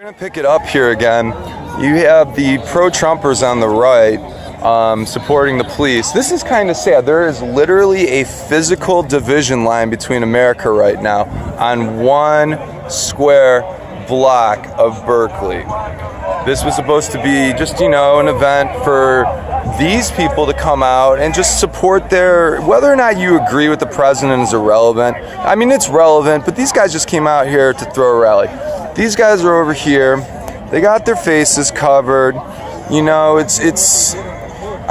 We're going to pick it up here again. You have the pro-Trumpers on the right supporting the police. This is kind of sad. There is literally a physical division line between America right now on one square block of Berkeley. This was supposed to be just, an event for these people to come out and just support whether or not you agree with the president is irrelevant. I mean, it's relevant, but these guys just came out here to throw a rally. These guys are over here. They got their faces covered. I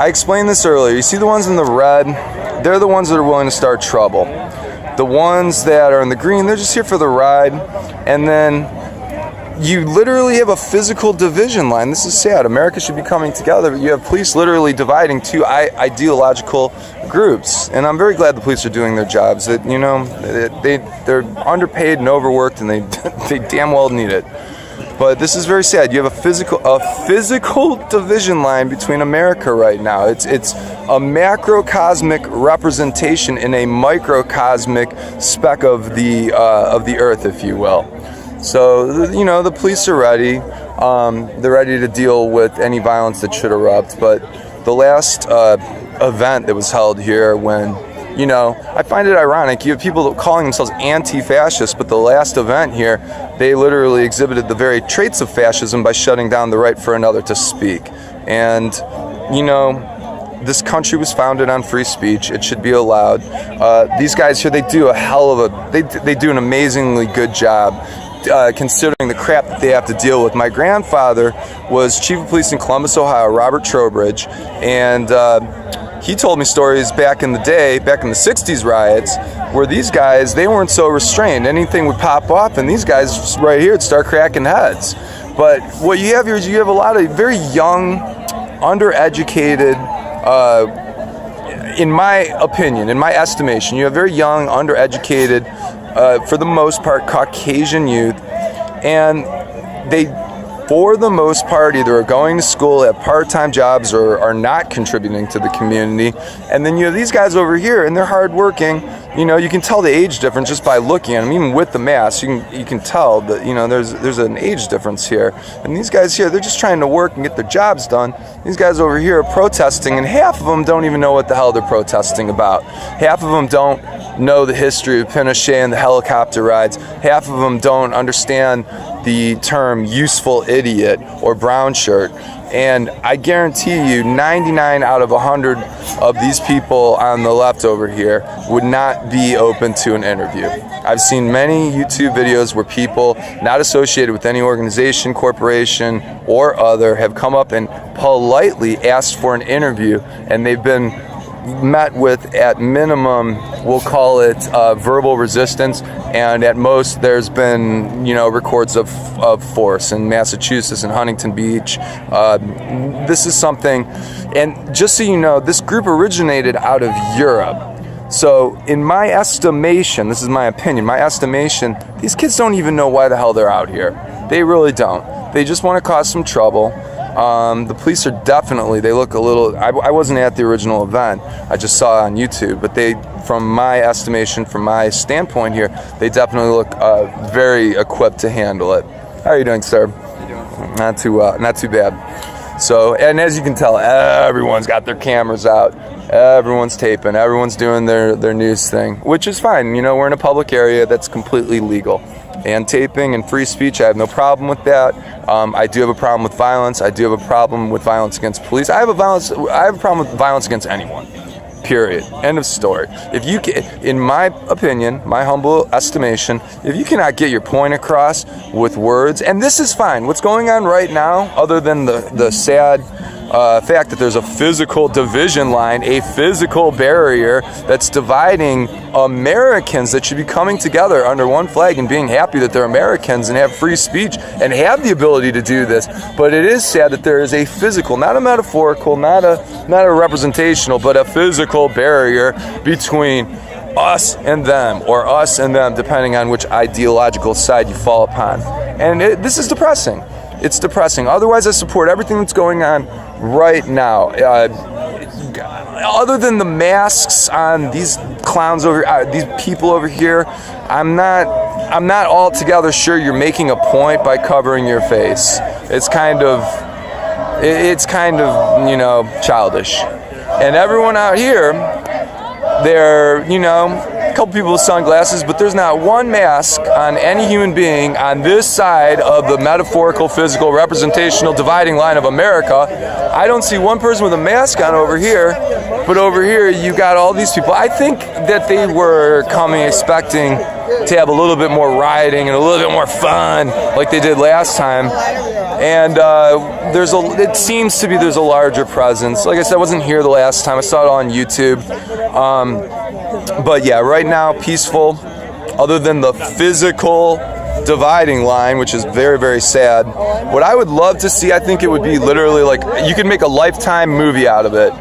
explained this earlier. You see the ones in the red? They're the ones that are willing to start trouble. The ones that are in the green, they're just here for the ride. And then you literally have a physical division line. This is sad. America should be coming together, but you have police literally dividing two ideological groups. And I'm very glad the police are doing their jobs. They're underpaid and overworked, and they damn well need it. But this is very sad. You have a physical division line between America right now. It's a macrocosmic representation in a microcosmic speck of the earth, if you will. So, the police are ready. They're ready to deal with any violence that should erupt. But the last event that was held here when, I find it ironic. You have people calling themselves anti-fascist, but the last event here, they literally exhibited the very traits of fascism by shutting down the right for another to speak. And, this country was founded on free speech. It should be allowed. These guys here, they do they do an amazingly good job. Considering the crap that they have to deal with. My grandfather was chief of police in Columbus, Ohio, Robert Trowbridge, and he told me stories back in the day, back in the 60s riots, where these guys, they weren't so restrained. Anything would pop off, and these guys right here would start cracking heads. But what you have here is you have a lot of very young, undereducated, in my opinion, in my estimation, you have very young, undereducated, for the most part, Caucasian youth, and they, for the most part, either are going to school, have part-time jobs, or are not contributing to the community. And then you have these guys over here, and they're hardworking. You can tell the age difference just by looking at them. Even with the mask, you can tell that there's an age difference here. And these guys here, they're just trying to work and get their jobs done. These guys over here are protesting, and half of them don't even know what the hell they're protesting about. Half of them don't know the history of Pinochet and the helicopter rides. Half of them don't understand the term useful idiot or brown shirt. And I guarantee you 99 out of 100 of these people on the left over here would not be open to an interview. I've seen many YouTube videos where people not associated with any organization, corporation, or other have come up and politely asked for an interview, and they've been met with, at minimum, we'll call it verbal resistance, and at most there's been records of force in Massachusetts and Huntington Beach. This is something, and just so you know, this group originated out of Europe. So in my estimation, this is my opinion, my estimation, these kids don't even know why the hell they're out here. They really don't. They just want to cause some trouble. The police are definitely, they look a little, I wasn't at the original event, I just saw it on YouTube, but they, from my estimation, from my standpoint here, they definitely look very equipped to handle it. How are you doing, sir? How you doing? Not too bad. So, and as you can tell, everyone's got their cameras out, everyone's taping, everyone's doing their news thing, which is fine. We're in a public area that's completely legal. And taping and free speech, I have no problem with that. I do have a problem with violence. I do have a problem with violence against police. I have a problem with violence against anyone. Period. End of story. If you can, in my opinion, my humble estimation, if you cannot get your point across with words, and this is fine. What's going on right now, other than the sad fact that there's a physical division line, a physical barrier that's dividing Americans that should be coming together under one flag and being happy that they're Americans and have free speech and have the ability to do this. But it is sad that there is a physical, not a metaphorical, not a representational, but a physical barrier between us and them, or us and them, depending on which ideological side you fall upon. And this is depressing. It's depressing. Otherwise, I support everything that's going on right now. Other than the masks on these clowns over, these people over here, I'm not I'm not altogether sure you're making a point by covering your face. It's kind of, you know, childish. And everyone out here, they're, you know, a couple people with sunglasses, but there's not one mask on any human being on this side of the metaphorical, physical, representational dividing line of America. I don't see one person with a mask on over here, but over here you got all these people. I think that they were coming expecting to have a little bit more rioting and a little bit more fun like they did last time. And it seems to be there's a larger presence. Like I said, I wasn't here the last time. I saw it on YouTube. But yeah, right now, peaceful, other than the physical dividing line, which is very, very sad. What I would love to see, I think it would be literally like, you could make a Lifetime movie out of it.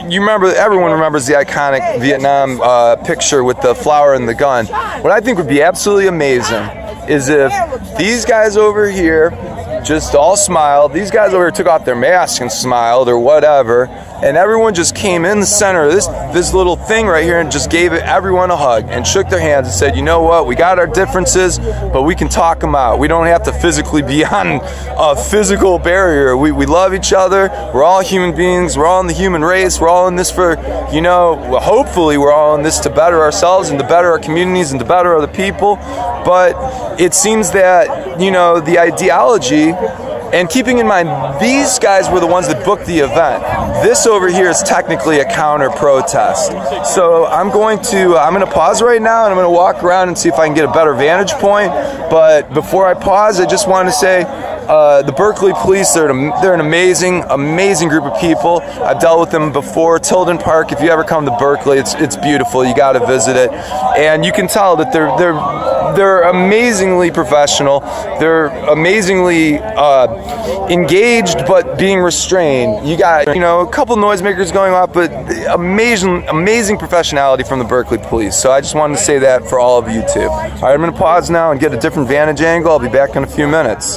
You remember, everyone remembers the iconic Vietnam picture with the flower and the gun. What I think would be absolutely amazing is if these guys over here just all smiled, these guys over here took off their mask and smiled or whatever, and everyone just came in the center of this little thing right here and just gave everyone a hug and shook their hands and said, you know what, we got our differences, but we can talk them out. We don't have to physically be on a physical barrier. We love each other. We're all human beings. We're all in the human race. We're all in this for, you know, hopefully we're all in this to better ourselves and to better our communities and to better other people. But it seems that, you know, the ideology, and keeping in mind, these guys were the ones that booked the event. This over here is technically a counter-protest. So I'm going to pause right now, and I'm going to walk around and see if I can get a better vantage point. But before I pause, I just want to say, the Berkeley Police, they're an amazing group of people. I've dealt with them before. Tilden Park, if you ever come to Berkeley, it's beautiful. You got to visit it. And you can tell that they're amazingly professional. They're amazingly engaged, but being restrained. You got, you know, a couple noisemakers going off, but amazing professionality from the Berkeley Police. So I just wanted to say that for all of you too. All right, I'm going to pause now and get a different vantage angle. I'll be back in a few minutes.